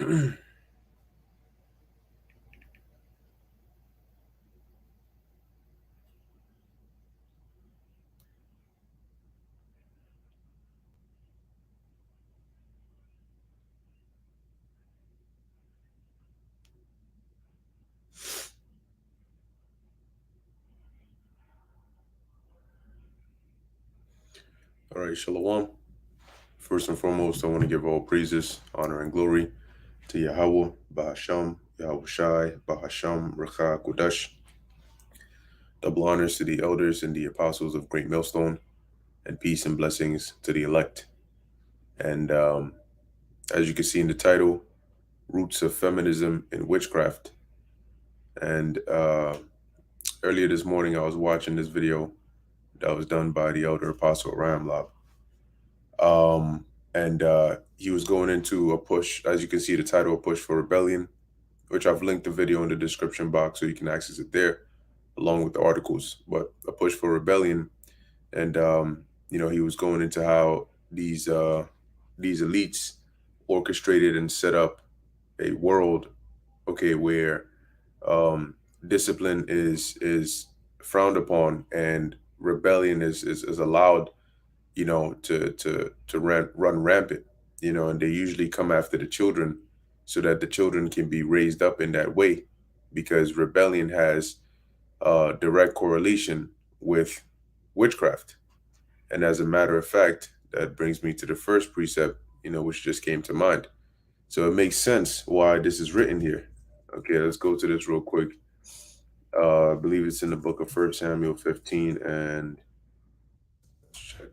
All right, Shalom. First and foremost, I want to give all praises, honor, and glory to Yahweh, Bahasham, Yahweh Shai, Bahasham, Racha, Kodesh. Double honors to the elders and the apostles of Great Millstone, and peace and blessings to the elect. And as you can see in the title, Roots of Feminism and Witchcraft. And earlier this morning, I was watching this video that was done by the elder apostle Ramlab. And he was going into a push, as you can see, the title, A Push for Rebellion, which I've linked the video in the description box so you can access it there, along with the articles. But a push for rebellion, and he was going into how these elites orchestrated and set up a world, okay, where discipline is frowned upon and rebellion is allowed, to run rampant, and they usually come after the children so that the children can be raised up in that way, because rebellion has a direct correlation with witchcraft. And as a matter of fact, that brings me to the first precept, which just came to mind. So it makes sense why this is written here. Okay, let's go to this real quick. I believe it's in the book of 1 Samuel 15, and let's check.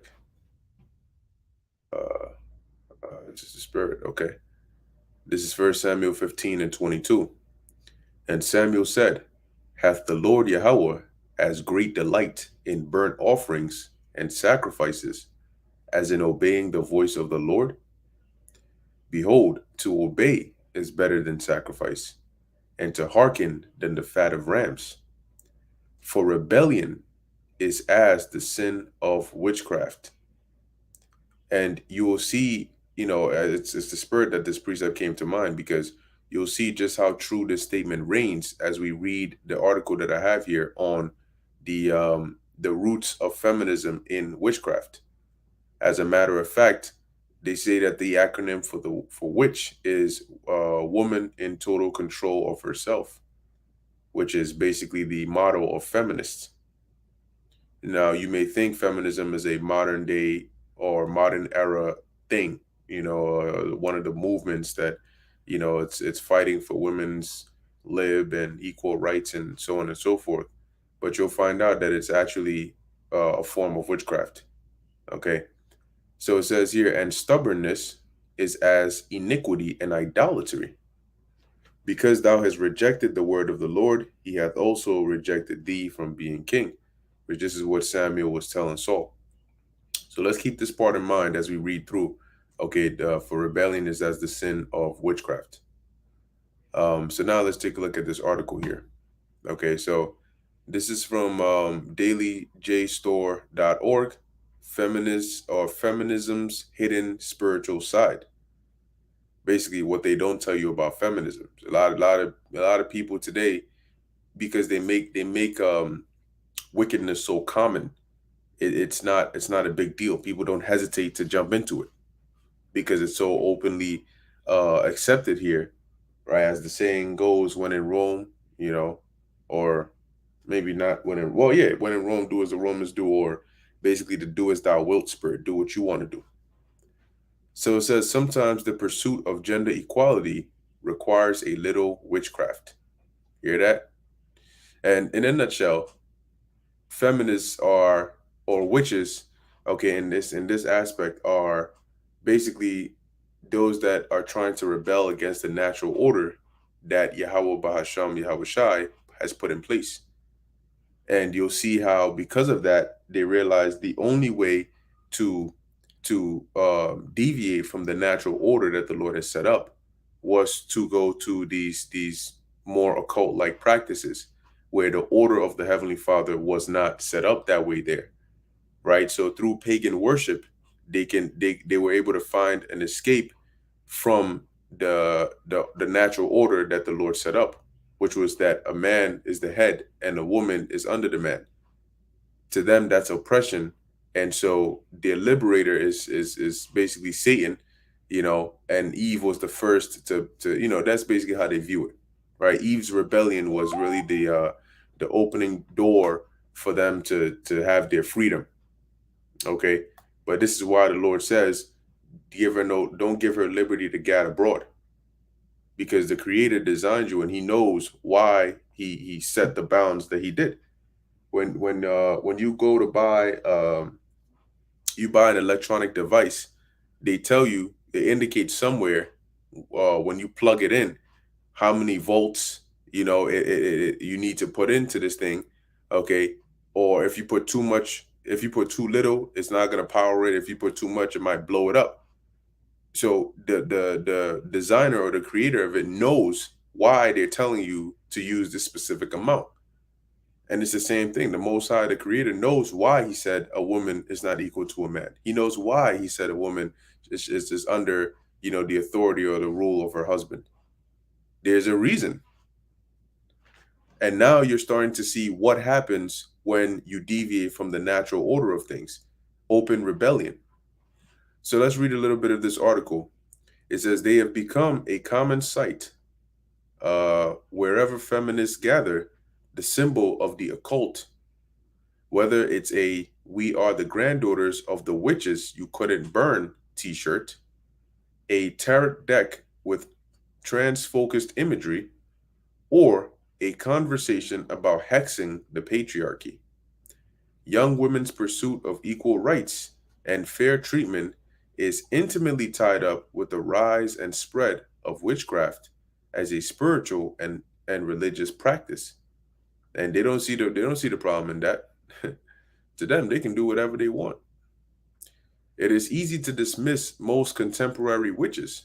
It's just the spirit. Okay. This is 1 Samuel 15 and 22. And Samuel said, Hath the Lord Yahweh as great delight in burnt offerings and sacrifices as in obeying the voice of the Lord? Behold, to obey is better than sacrifice, and to hearken than the fat of rams. For rebellion is as the sin of witchcraft. And you will see, it's the spirit that this precept came to mind, because you'll see just how true this statement reigns as we read the article that I have here on the roots of feminism in witchcraft. As a matter of fact, they say that the acronym for witch is woman in total control of herself, which is basically the motto of feminists. Now, you may think feminism is a modern day or modern era thing, one of the movements that, it's fighting for women's lib and equal rights and so on and so forth. But you'll find out that it's actually a form of witchcraft. Okay. So it says here, and stubbornness is as iniquity and idolatry. Because thou hast rejected the word of the Lord, he hath also rejected thee from being king. Which this is what Samuel was telling Saul. So let's keep this part in mind as we read through. Okay, for rebellion is as the sin of witchcraft. So now let's take a look at this article here. Okay, so this is from dailyjstore.org, Feminism's Hidden Spiritual Side. Basically, what they don't tell you about feminism. A lot of people today, because they make wickedness so common, it's not a big deal. People don't hesitate to jump into it because it's so openly accepted here, right? As the saying goes, when in Rome, or maybe not when in, well, yeah, when in Rome, do as the Romans do, or basically the do as thou wilt spirit, do what you want to do. So it says, sometimes the pursuit of gender equality requires a little witchcraft. Hear that? And in a nutshell, feminists are, or witches, okay, in this aspect, are basically those that are trying to rebel against the natural order that Yahweh Bahasham, Yahweh Shai has put in place. And you'll see how, because of that, they realize the only way to deviate from the natural order that the Lord has set up was to go to these more occult like practices, where the order of the Heavenly Father was not set up that way there, right? So through pagan worship, they were able to find an escape from the natural order that the Lord set up, which was that a man is the head and a woman is under the man. To them, that's oppression, and so their liberator is basically Satan, and Eve was the first to that's basically how they view it, right? Eve's rebellion was really the opening door for them to have their freedom. Okay, but this is why the Lord says, don't give her liberty to gad abroad, because the Creator designed you and He knows why He set the bounds that He did. When you go to buy you buy an electronic device, they indicate somewhere when you plug it in how many volts you need to put into this thing, okay? Or if you put too little, it's not going to power it. If you put too much, it might blow it up. So the designer or the creator of it knows why they're telling you to use this specific amount. And it's the same thing. The Most High, the Creator, knows why He said a woman is not equal to a man. He knows why He said a woman is under, the authority or the rule of her husband. There's a reason. And now you're starting to see what happens when you deviate from the natural order of things. Open rebellion. So let's read a little bit of this article. It says, they have become a common sight wherever feminists gather, the symbol of the occult. Whether it's a "We are the granddaughters of the witches you couldn't burn" t-shirt, a tarot deck with trans-focused imagery, or a conversation about hexing the patriarchy. Young women's pursuit of equal rights and fair treatment is intimately tied up with the rise and spread of witchcraft as a spiritual and religious practice. And they don't see the problem in that. To them, they can do whatever they want. It is easy to dismiss most contemporary witches.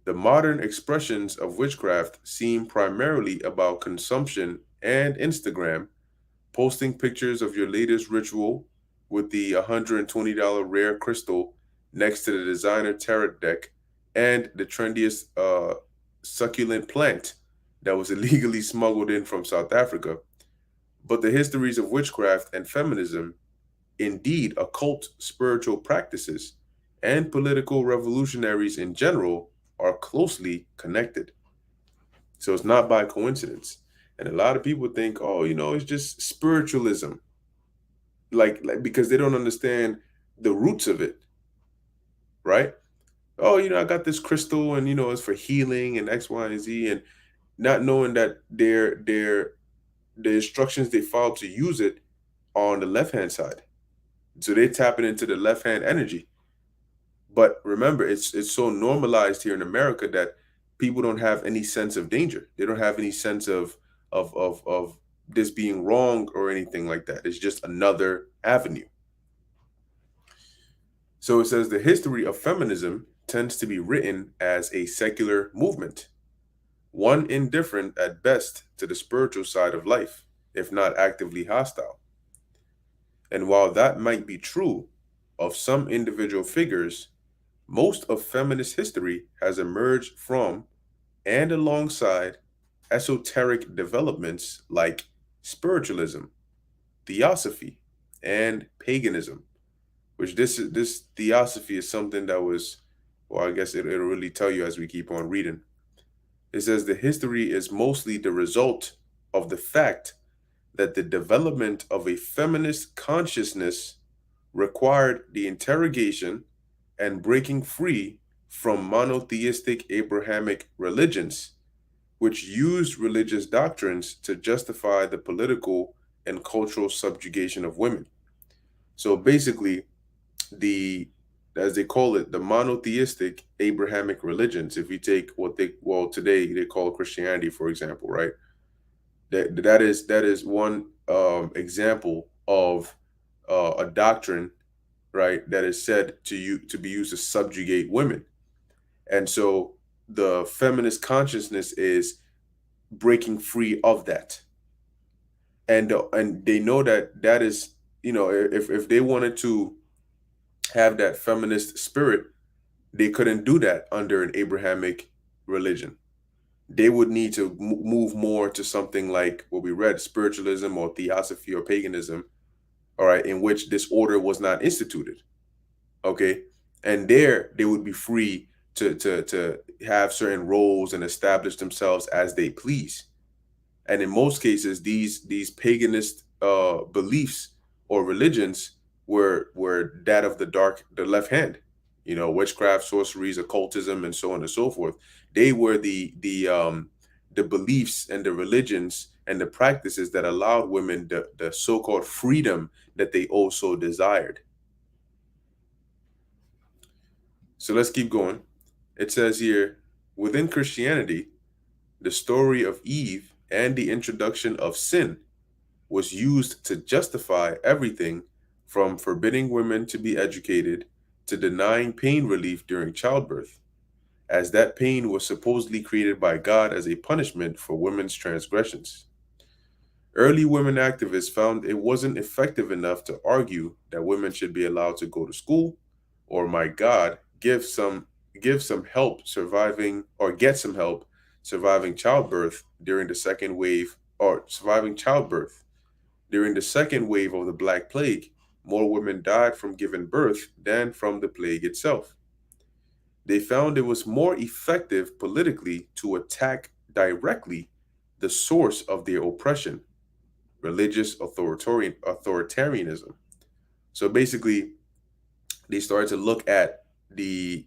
The modern expressions of witchcraft seem primarily about consumption and Instagram, posting pictures of your latest ritual with the $120 rare crystal next to the designer tarot deck and the trendiest succulent plant that was illegally smuggled in from South Africa. But the histories of witchcraft and feminism, indeed occult spiritual practices, and political revolutionaries in general, are closely connected. So it's not by coincidence. And a lot of people think, oh, it's just spiritualism. Like because they don't understand the roots of it, right? Oh, I got this crystal and it's for healing and X, Y, and Z, and not knowing that the instructions they follow to use it are on the left hand side. So they're tapping into the left hand energy. But remember, it's so normalized here in America that people don't have any sense of danger. They don't have any sense of this being wrong or anything like that. It's just another avenue. So it says the history of feminism tends to be written as a secular movement, one indifferent at best to the spiritual side of life, if not actively hostile. And while that might be true of some individual figures, most of feminist history has emerged from and alongside esoteric developments like spiritualism, theosophy, and paganism. Which this theosophy is something that was, well, I guess it'll really tell you as we keep on reading. It says the history is mostly the result of the fact that the development of a feminist consciousness required the interrogation and breaking free from monotheistic Abrahamic religions, which used religious doctrines to justify the political and cultural subjugation of women. So basically, as they call it, the monotheistic Abrahamic religions, if you take today they call Christianity, for example, right? That is one example of a doctrine, right, that is said to be used to subjugate women. And so the feminist consciousness is breaking free of that. And they know that is, if they wanted to have that feminist spirit, They couldn't do that under an Abrahamic religion. They would need to move more to something like what we read, spiritualism or theosophy or paganism, all right, in which this order was not instituted. Okay. And there they would be free to have certain roles and establish themselves as they please. And in most cases, these paganist beliefs or religions were that of the left hand. You know, witchcraft, sorceries, occultism, and so on and so forth. They were the beliefs and the religions and the practices that allowed women the so-called freedom that they also desired. So let's keep going. It says here, within Christianity, the story of Eve and the introduction of sin was used to justify everything from forbidding women to be educated to denying pain relief during childbirth, as that pain was supposedly created by God as a punishment for women's transgressions. Early women activists found it wasn't effective enough to argue that women should be allowed to go to school, or my God, give some help surviving or get some help surviving childbirth during the second wave or surviving childbirth. During the second wave of the Black Plague, more women died from giving birth than from the plague itself. They found it was more effective politically to attack directly the source of their oppression, religious authoritarianism. So basically, they started to look at the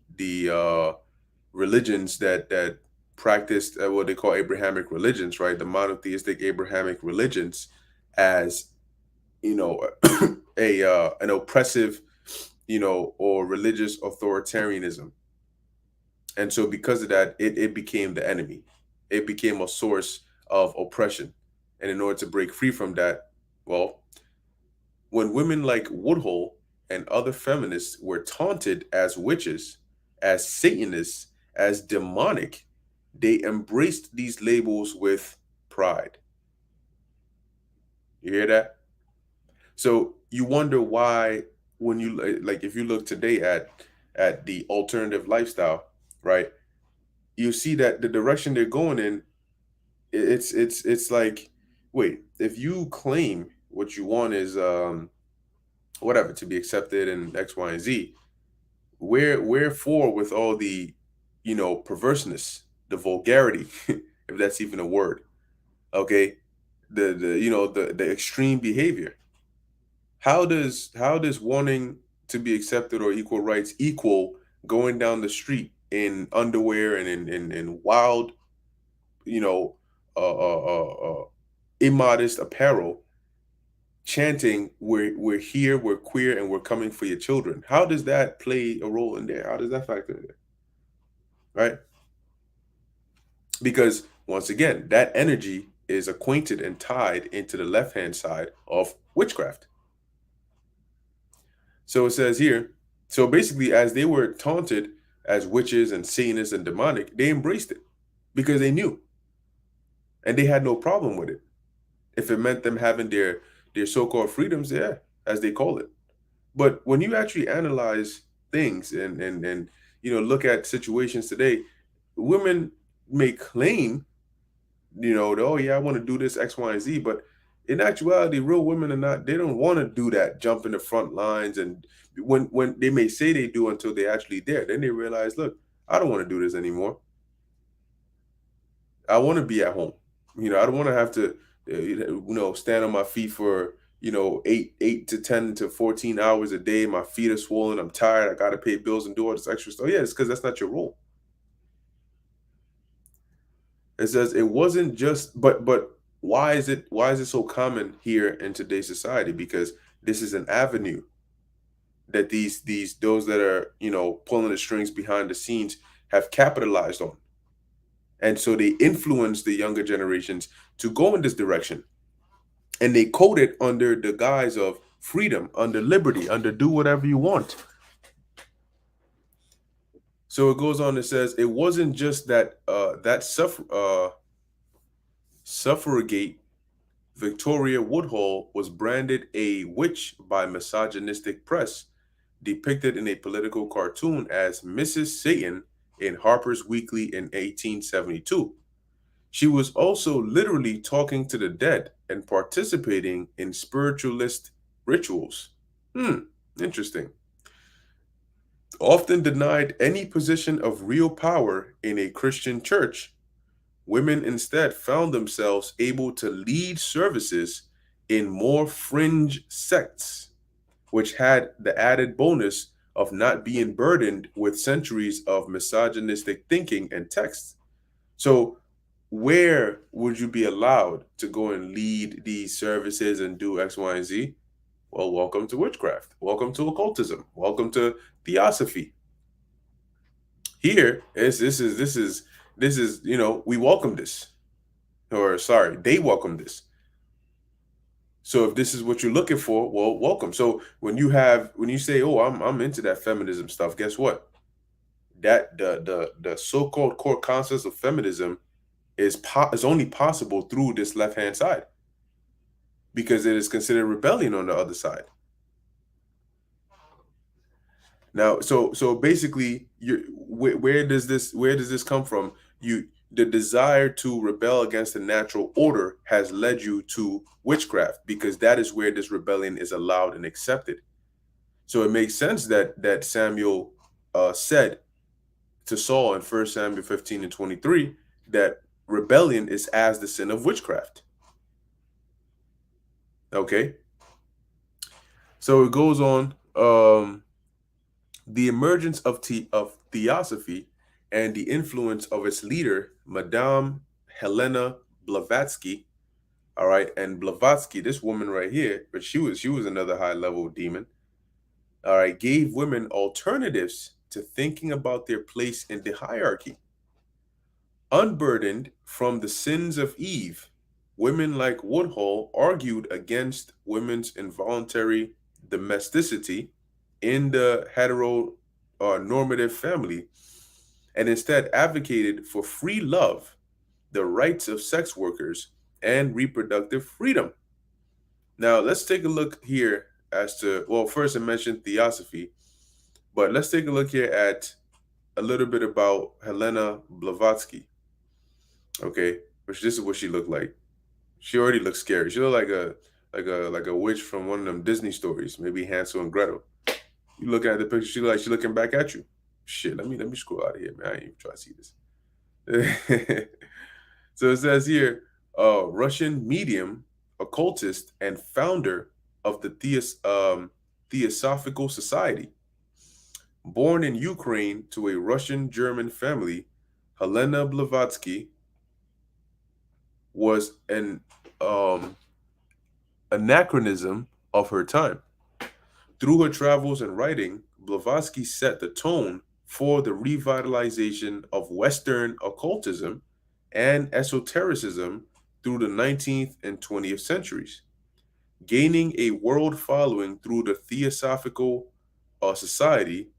religions that practiced what they call Abrahamic religions, right? The monotheistic Abrahamic religions as a an oppressive, or religious authoritarianism. And so because of that, it became the enemy. It became a source of oppression. And in order to break free from that, well, when women like Woodhull and other feminists were taunted as witches, as Satanists, as demonic, they embraced these labels with pride. You hear that? So you wonder why, when you like, if you look today at the alternative lifestyle, right? You see that the direction they're going in, it's like, wait, if you claim what you want is whatever to be accepted and X, Y, and Z, wherefore with all the perverseness, the vulgarity, if that's even a word, okay, the extreme behavior. How does wanting to be accepted or equal rights equal going down the street in underwear and in wild, you know, immodest apparel, chanting, we're here, we're queer, and we're coming for your children? How does that play a role in there? How does that factor in there? Right? Because once again, that energy is acquainted and tied into the left hand side of witchcraft. So it says here, so basically, as they were taunted as witches and Satanists and demonic, they embraced it because they knew and they had no problem with it. If it meant them having their so-called freedoms, yeah, as they call it. But when you actually analyze things and look at situations today, women may claim, oh yeah, I want to do this X, Y, and Z, but in actuality, real women are not. They don't want to do that, jump in the front lines, and when they may say they do until they actually there, then they realize, look, I don't want to do this anymore. I want to be at home. I don't want to have to, stand on my feet for 8 to 10 to 14 hours a day. My feet are swollen. I'm tired. I got to pay bills and do all this extra stuff. Yeah, it's because that's not your role. It says it wasn't just, but why is it so common here in today's society? Because this is an avenue that these those that are pulling the strings behind the scenes have capitalized on, and so they influence the younger generations to go in this direction, and they code it under the guise of freedom, under liberty, under do whatever you want. So it goes on. It says it wasn't just that suffragette Victoria Woodhull was branded a witch by misogynistic press depicted in a political cartoon as Mrs. Satan in Harper's Weekly in 1872. She was also literally talking to the dead and participating in spiritualist rituals. Interesting. Often denied any position of real power in a Christian church, women instead found themselves able to lead services in more fringe sects, which had the added bonus of not being burdened with centuries of misogynistic thinking and texts. So, where would you be allowed to go and lead these services and do X, Y, and Z? Well, welcome to witchcraft. Welcome to occultism. Welcome to theosophy. Here is this is we welcome this, or sorry, they welcome this. So if this is what you're looking for, well, welcome. So when you say, oh, I'm into that feminism stuff, guess what? That the so-called core concepts of feminism is only possible through this left-hand side, because it is considered rebellion on the other side. Now, so basically, where does this come from? The desire to rebel against the natural order has led you to witchcraft, because that is where this rebellion is allowed and accepted. So it makes sense that Samuel said to Saul in 1 Samuel 15 and 23 that rebellion is as the sin of witchcraft. Okay, so it goes on. The emergence of theosophy and the influence of its leader, Madame Helena Blavatsky. All right, and Blavatsky, this woman right here, but she was another high level demon. All right, gave women alternatives to thinking about their place in the hierarchy. Unburdened from the sins of Eve, women like Woodhull argued against women's involuntary domesticity in the heteronormative family, and instead advocated for free love, the rights of sex workers, and reproductive freedom. Now, let's take a look here as to, well, first I mentioned theosophy, but let's take a look here at a little bit about Helena Blavatsky. Okay, which this is what she looked like. She already looks scary. She looked like a witch from one of them Disney stories, maybe Hansel and Gretel. You looking at the picture, she's looking back at you. Shit, let me scroll out of here, man. I ain't even try to see this. So it says here, Russian medium, occultist, and founder of the Theosophical Society. Born in Ukraine to a Russian-German family, Helena Blavatsky was an anachronism of her time. Through her travels and writing, Blavatsky set the tone for the revitalization of Western occultism and esotericism through the 19th and 20th centuries. Gaining a world following through the Theosophical Society,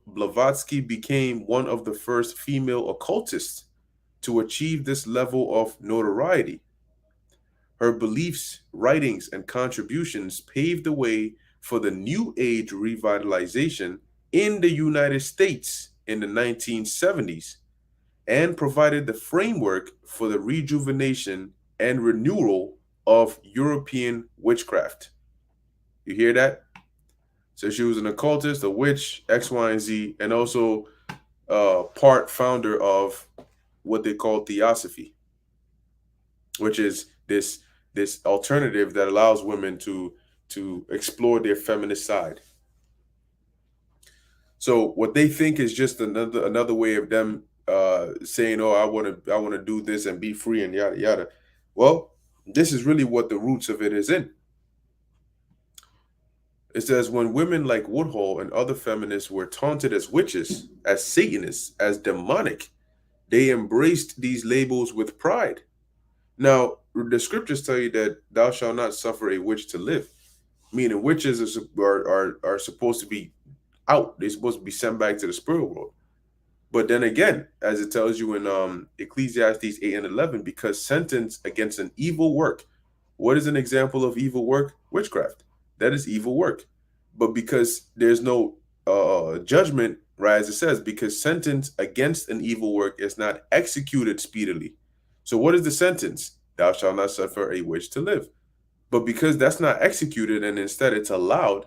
Blavatsky became one of the first female occultists to achieve this level of notoriety. Her beliefs, writings, and contributions paved the way for the New Age revitalization in the United States in the 1970s, and provided the framework for the rejuvenation and renewal of European witchcraft. You hear that? So she was an occultist, a witch, X, Y, and Z, and also part founder of what they call theosophy, which is this alternative that allows women to explore their feminist side. So what they think is just another way of them saying, "Oh, I want to do this and be free and yada yada." Well, this is really what the roots of it is in. It says when women like Woodhull and other feminists were taunted as witches, as Satanists, as demonic, they embraced these labels with pride. Now, the scriptures tell you that thou shalt not suffer a witch to live, meaning witches are supposed to be out. They're supposed to be sent back to the spirit world. But then again, as it tells you in Ecclesiastes 8 and 11, because sentence against an evil work. What is an example of evil work? Witchcraft. That is evil work. but because there's no judgment, right? As it says, because sentence against an evil work is not executed speedily. So what is the sentence? Thou shalt not suffer a witch to live. But because that's not executed and instead it's allowed,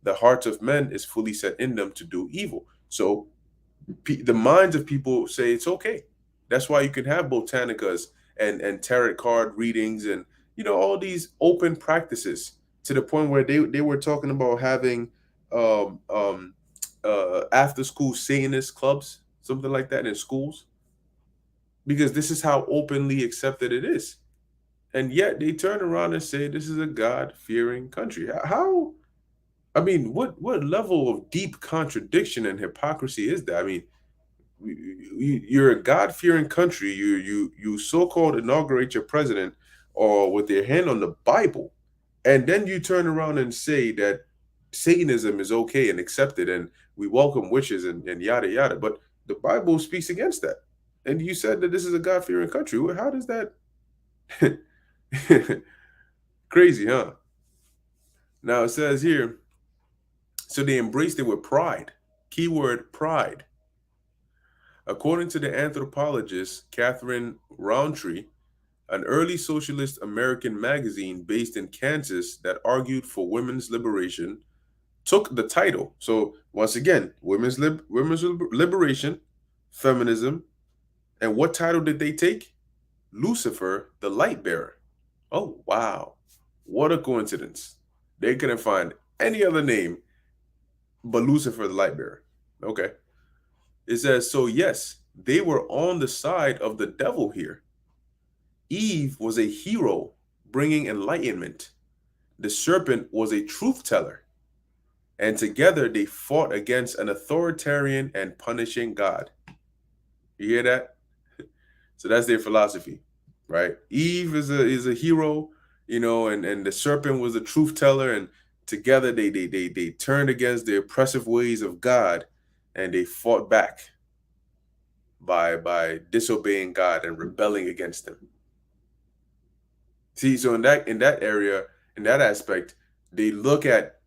the hearts of men is fully set in them to do evil. So the minds of people say it's okay. That's why you can have botanicas and tarot card readings and all these open practices to the point where they were talking about having um um after school Satanist clubs, something like that in schools, because this is how openly accepted it is. And yet they turn around and say this is a God-fearing country. How, I mean, what level of deep contradiction and hypocrisy is that? I mean, you're a God-fearing country. You so-called inaugurate your president or with their hand on the Bible, and then you turn around and say that Satanism is okay and accepted, and we welcome witches and yada yada. But the Bible speaks against that. And you said that this is a God-fearing country. Well, how does that? Crazy, huh? Now it says here, so they embraced it with pride. Keyword pride. According to the anthropologist Catherine Roundtree, an early socialist American magazine based in Kansas that argued for women's liberation, took the title. So once again, women's liberation, feminism, and what title did they take? Lucifer, the light bearer. Oh wow, what a coincidence! They couldn't find any other name but Lucifer, the light bearer. Okay, it says so. Yes, they were on the side of the devil here. Eve was a hero bringing enlightenment. The serpent was a truth teller, and together they fought against an authoritarian and punishing God. You hear that? So that's their philosophy, right? Eve is a hero, and the serpent was a truth teller, and together they turned against the oppressive ways of God, and they fought back by disobeying God and rebelling against him. See, so in that area, in that aspect, they look at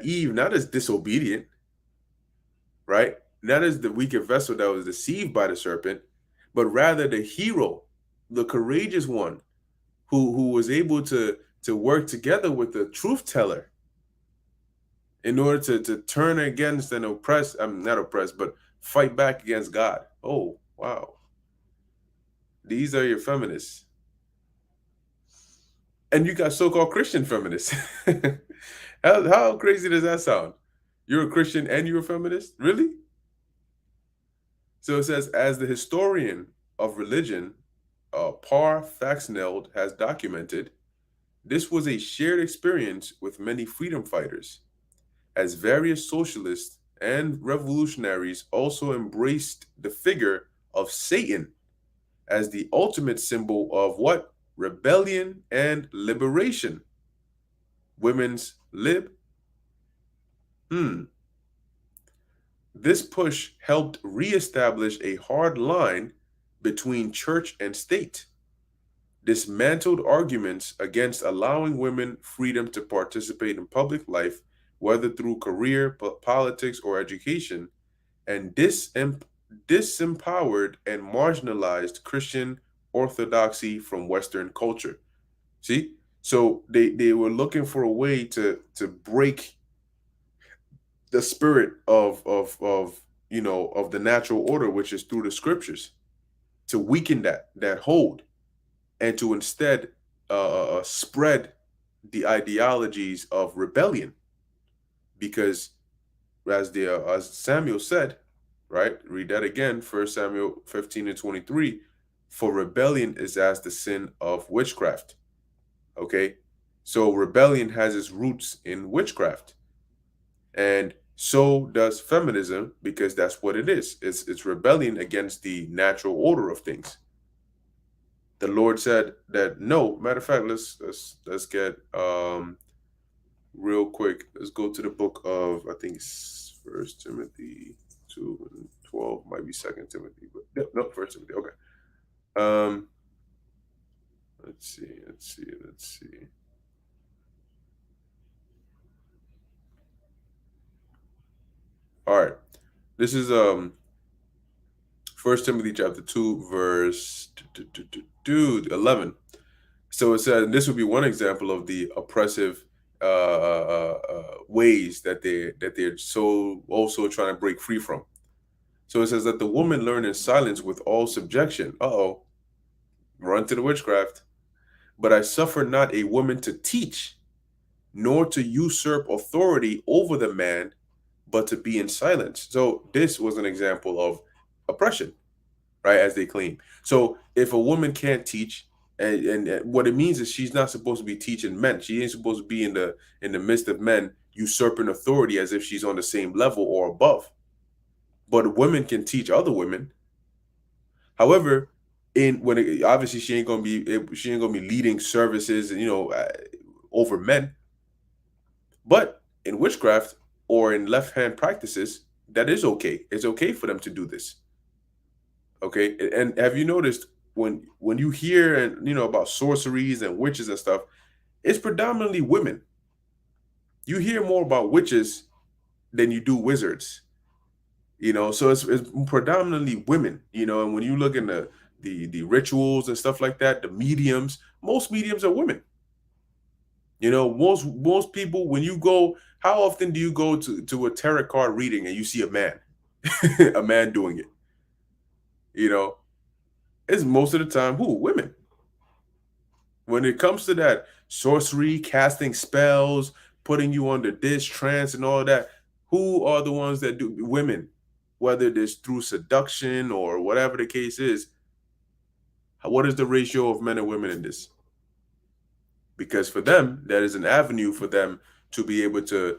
Eve not as disobedient, right? Not as the weaker vessel that was deceived by the serpent, but rather the hero, the courageous one who was able to work together with the truth teller in order to turn against and oppress, I'm not oppressed, but fight back against God. Oh, wow. These are your feminists. And you got so-called Christian feminists. How crazy does that sound? You're a Christian and you're a feminist? Really? So it says, as the historian of religion, Par Faxneld has documented, this was a shared experience with many freedom fighters, as various socialists and revolutionaries also embraced the figure of Satan as the ultimate symbol of what? Rebellion and liberation. Women's lib. Hmm. This push helped reestablish a hard line between church and state, dismantled arguments against allowing women freedom to participate in public life, whether through career, politics, or education, and disempowered and marginalized Christian orthodoxy from Western culture. See? So they were looking for a way to break the spirit of the natural order, which is through the scriptures, to weaken that hold, and to instead spread the ideologies of rebellion. Because as Samuel said, right? Read that again, 1 Samuel 15:23. For rebellion is as the sin of witchcraft. Okay, so rebellion has its roots in witchcraft, and so does feminism, because that's what it is. It's rebellion against the natural order of things. The Lord said that no. Matter of fact, let's get real quick. Let's go to the book of, I think it's First Timothy 2:12, might be Second Timothy, but no, First Timothy. Okay. Um, let's see. All right. This is First Timothy chapter 2, verse 11. So it says, and this would be one example of the oppressive ways that they're so also trying to break free from. So it says that the woman learn in silence with all subjection. Uh-oh, run to the witchcraft. But I suffer not a woman to teach, nor to usurp authority over the man, but to be in silence. So this was an example of oppression, right? As they claim. So if a woman can't teach, and what it means is she's not supposed to be teaching men. She ain't supposed to be in the midst of men usurping authority as if she's on the same level or above. But women can teach other women. However, obviously she ain't gonna be leading services, over men. But in witchcraft or in left hand practices, that is okay. It's okay for them to do this. Okay, and have you noticed when you hear and about sorceries and witches and stuff, it's predominantly women. You hear more about witches than you do wizards. So it's predominantly women. And when you look in the rituals and stuff like that, the mediums, most mediums are women. Most people, when you go, how often do you go to a tarot card reading and you see a man, a man doing it? You know, it's most of the time who? Women. When it comes to that sorcery, casting spells, putting you under this trance and all that, who are the ones that do? Women. Whether it's through seduction or whatever the case is, what is the ratio of men and women in this? Because for them, that is an avenue for them to be able to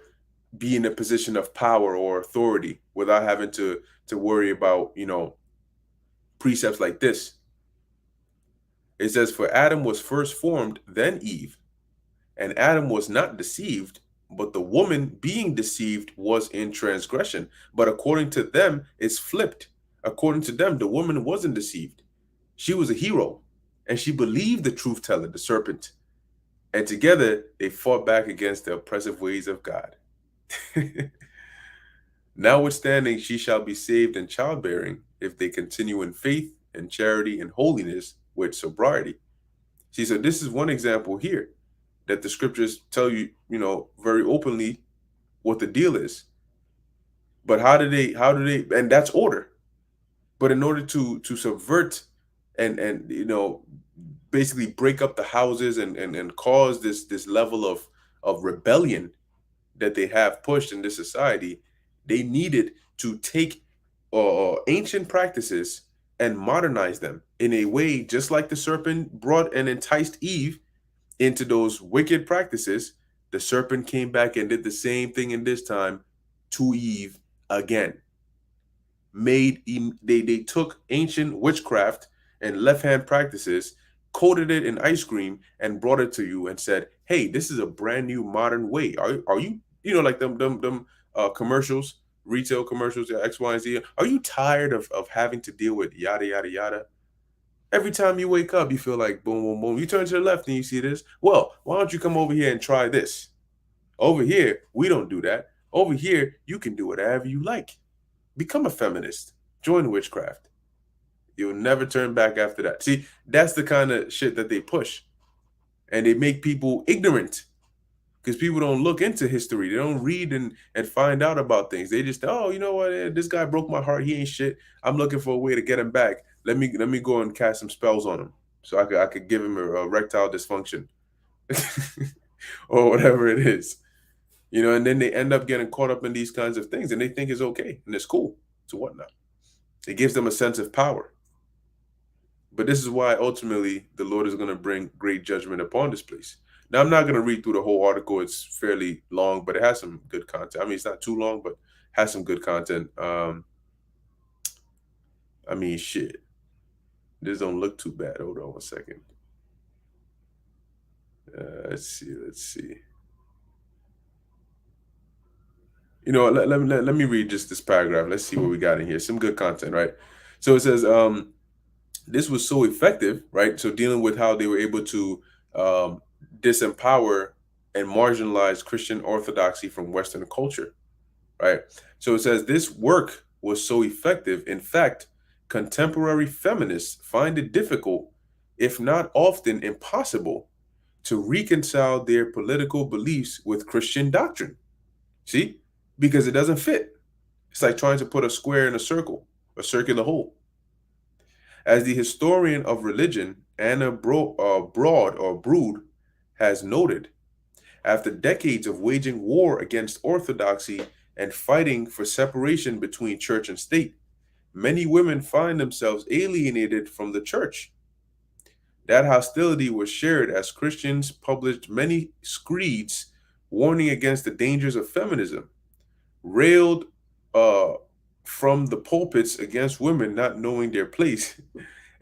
be in a position of power or authority without having to worry about precepts like this. It says, for Adam was first formed, then Eve, and Adam was not deceived, but the woman being deceived was in transgression. But according to them, it's flipped. According to them, the woman wasn't deceived. She was a hero, and she believed the truth teller, the serpent. And together they fought back against the oppressive ways of God. Notwithstanding, she shall be saved in childbearing if they continue in faith and charity and holiness with sobriety. See, so this is one example here that the scriptures tell you, very openly what the deal is. But and that's order. But in order to subvert and basically break up the houses and cause this level of rebellion that they have pushed in this society, they needed to take ancient practices and modernize them in a way just like the serpent brought and enticed Eve into those wicked practices. The serpent came back and did the same thing in this time to Eve again. They took ancient witchcraft and left hand practices, coated it in ice cream, and brought it to you and said, "Hey, this is a brand new modern way. Are you like them commercials, retail commercials, X, Y, and Z? Are you tired of having to deal with yada yada yada? Every time you wake up, you feel like boom, boom, boom. You turn to the left and you see this. Well, why don't you come over here and try this? Over here, we don't do that. Over here, you can do whatever you like. Become a feminist. Join witchcraft. You'll never turn back after that." See, that's the kind of shit that they push. And they make people ignorant because people don't look into history. They don't read and find out about things. They just, oh, you know what? This guy broke my heart. He ain't shit. I'm looking for a way to get him back. Let me go and cast some spells on him so I could give him a erectile dysfunction or whatever it is. And then they end up getting caught up in these kinds of things and they think it's okay and it's cool. So whatnot. It gives them a sense of power. But this is why ultimately the Lord is going to bring great judgment upon this place. Now, I'm not going to read through the whole article. It's fairly long, but it has some good content. I mean, it's not too long, but has some good content. Shit. This don't look too bad. Hold on one second. Let's see. Let me read just this paragraph. Let's see what we got in here. Some good content, right? So it says, this was so effective, right? So dealing with how they were able to disempower and marginalize Christian orthodoxy from Western culture, right? So it says this work was so effective. In fact, contemporary feminists find it difficult, if not often impossible, to reconcile their political beliefs with Christian doctrine. See? Because it doesn't fit. It's like trying to put a square in a circle, a circular hole. As the historian of religion, Anna Broad or Brood has noted, after decades of waging war against orthodoxy and fighting for separation between church and state, many women find themselves alienated from the church. That hostility was shared as Christians published many screeds warning against the dangers of feminism, railed uh, from the pulpits against women not knowing their place,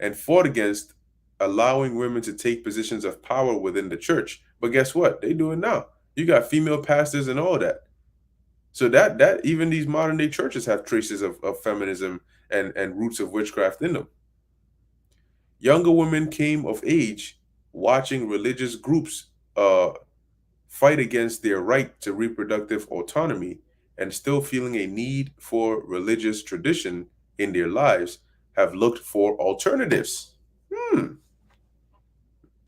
and fought against allowing women to take positions of power within the church. But guess what? They do it now. You got female pastors and all that. So that even these modern day churches have traces of feminism and roots of witchcraft in them. Younger women came of age watching religious groups uh, fight against their right to reproductive autonomy and still feeling a need for religious tradition in their lives have looked for alternatives. Hmm.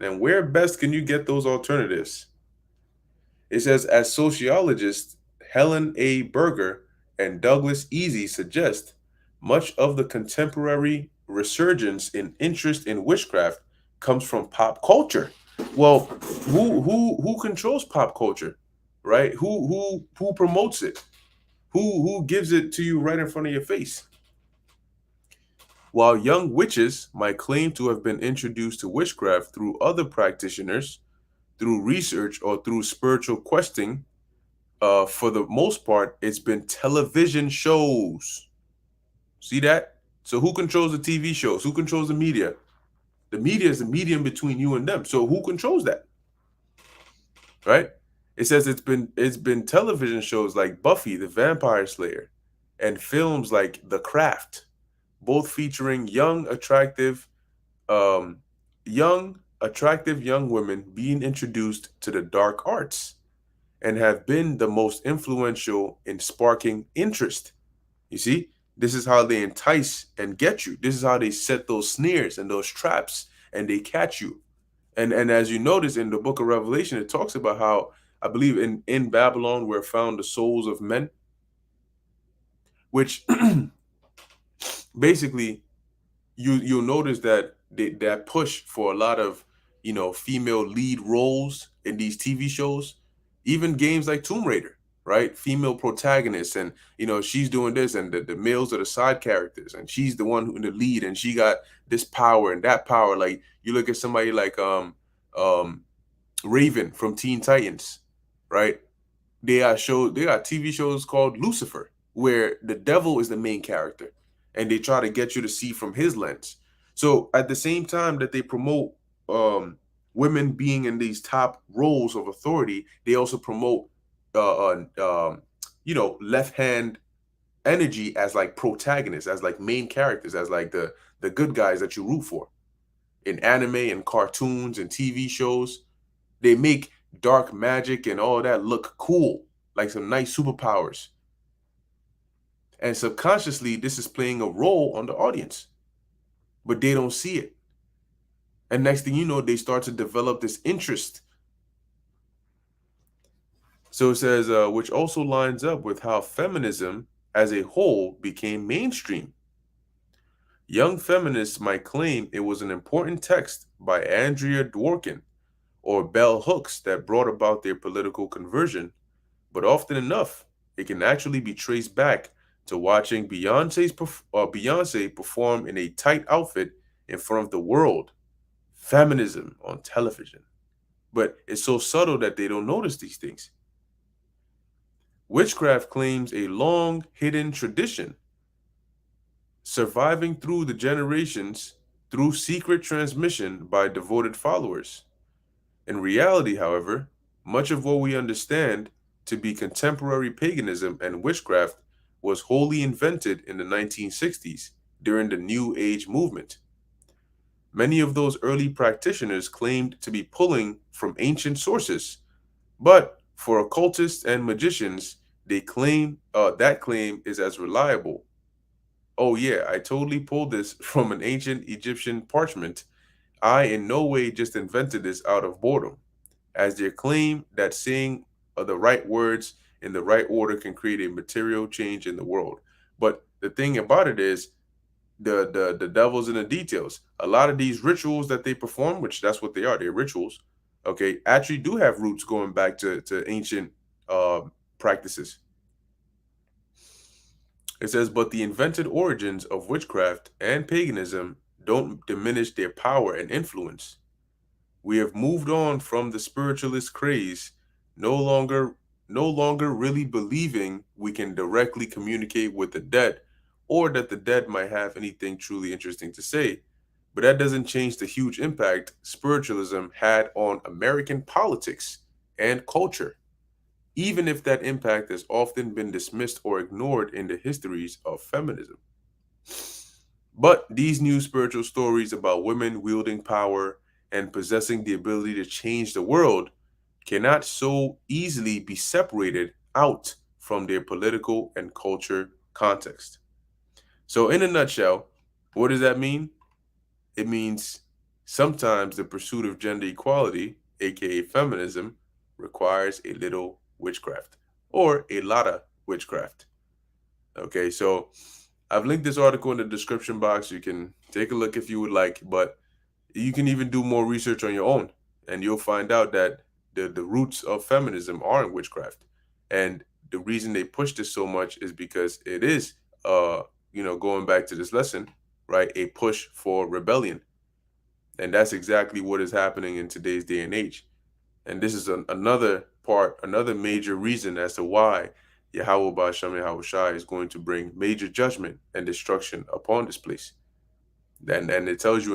And where best can you get those alternatives? It says, as sociologists Helen A. Berger and Douglas Easy suggest, much of the contemporary resurgence in interest in witchcraft comes from pop culture. Well, who controls pop culture, right? Who promotes it? Who gives it to you right in front of your face? While young witches might claim to have been introduced to witchcraft through other practitioners, through research, or through spiritual questing, for the most part, it's been television shows. See that? So who controls the TV shows? Who controls the media? The media is the medium between you and them. So who controls that? Right? It says it's been television shows like Buffy the Vampire Slayer and films like The Craft, both featuring um, attractive young women being introduced to the dark arts and have been the most influential in sparking interest. You see, this is how they entice and get you. This is how they set those snares and those traps and they catch you. And as you notice in the book of Revelation, it talks about how I believe in Babylon were found the souls of men, which basically you'll notice that that push for a lot of female lead roles in these TV shows, even games like Tomb Raider, right? Female protagonists, and she's doing this, and the males are the side characters, and she's the one who in the lead, and she got this power and that power. Like you look at somebody like um Raven from Teen Titans, right? They got TV shows called Lucifer, where the devil is the main character, and they try to get you to see from his lens. So at the same time that they promote um, women being in these top roles of authority, they also promote left hand energy as like protagonists, as like main characters, as like the good guys that you root for in anime and cartoons and TV shows. They make dark magic and all that look cool, like some nice superpowers. And subconsciously, this is playing a role on the audience, but they don't see it. And next thing you know, they start to develop this interest. So it says, which also lines up with how feminism as a whole became mainstream. Young feminists might claim it was an important text by Andrea Dworkin or bell hooks that brought about their political conversion, but often enough, it can actually be traced back to watching Beyonce perform in a tight outfit in front of the world. Feminism on television. But it's so subtle that they don't notice these things. Witchcraft claims a long hidden tradition, surviving through the generations through secret transmission by devoted followers. In reality, however, much of what we understand to be contemporary paganism and witchcraft was wholly invented in the 1960s during the New Age movement. Many of those early practitioners claimed to be pulling from ancient sources, but for occultists and magicians, They claim that claim is as reliable. Oh yeah, I totally pulled this from an ancient Egyptian parchment. I in no way just invented this out of boredom, as their claim that saying the right words in the right order can create a material change in the world. But the thing about it is, the devil's in the details. A lot of these rituals that they perform, which that's what they are, they're rituals, okay, actually do have roots going back to ancient practices. It says, but the invented origins of witchcraft and paganism don't diminish their power and influence. We have moved on from the spiritualist craze, no longer no longer really believing we can directly communicate with the dead or that the dead might have anything truly interesting to say. But that doesn't change the huge impact spiritualism had on American politics and culture, even if that impact has often been dismissed or ignored in the histories of feminism. But these new spiritual stories about women wielding power and possessing the ability to change the world cannot so easily be separated out from their political and culture context. So, in a nutshell, what does that mean? It means sometimes the pursuit of gender equality, aka feminism, requires a little witchcraft or a lot of witchcraft. Okay, so I've linked this article in the description box. You can take a look if you would like, but you can even do more research on your own, and you'll find out that the roots of feminism are in witchcraft. And the reason they push this so much is because it is, going back to this lesson, right, a push for rebellion. And that's exactly what is happening in today's day and age. And this is another major reason as to why Yahweh Ba'Shem Yahweh Shai is going to bring major judgment and destruction upon this place. And it tells you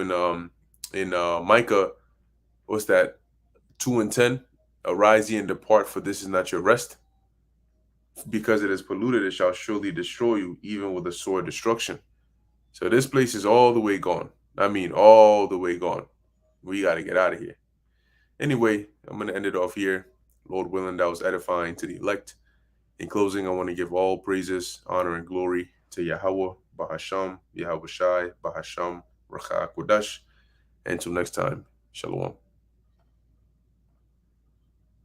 in Micah, what's that, 2:10, arise ye and depart, for this is not your rest. Because it is polluted, it shall surely destroy you, even with a sword destruction. So this place is all the way gone. I mean, all the way gone. We got to get out of here. Anyway, I'm going to end it off here. Lord willing, that was edifying to the elect. In closing, I want to give all praises, honor, and glory to Yahweh, Bahasham, Yahweh Shai, Bahasham, Racha Kodash. Until next time, Shalom.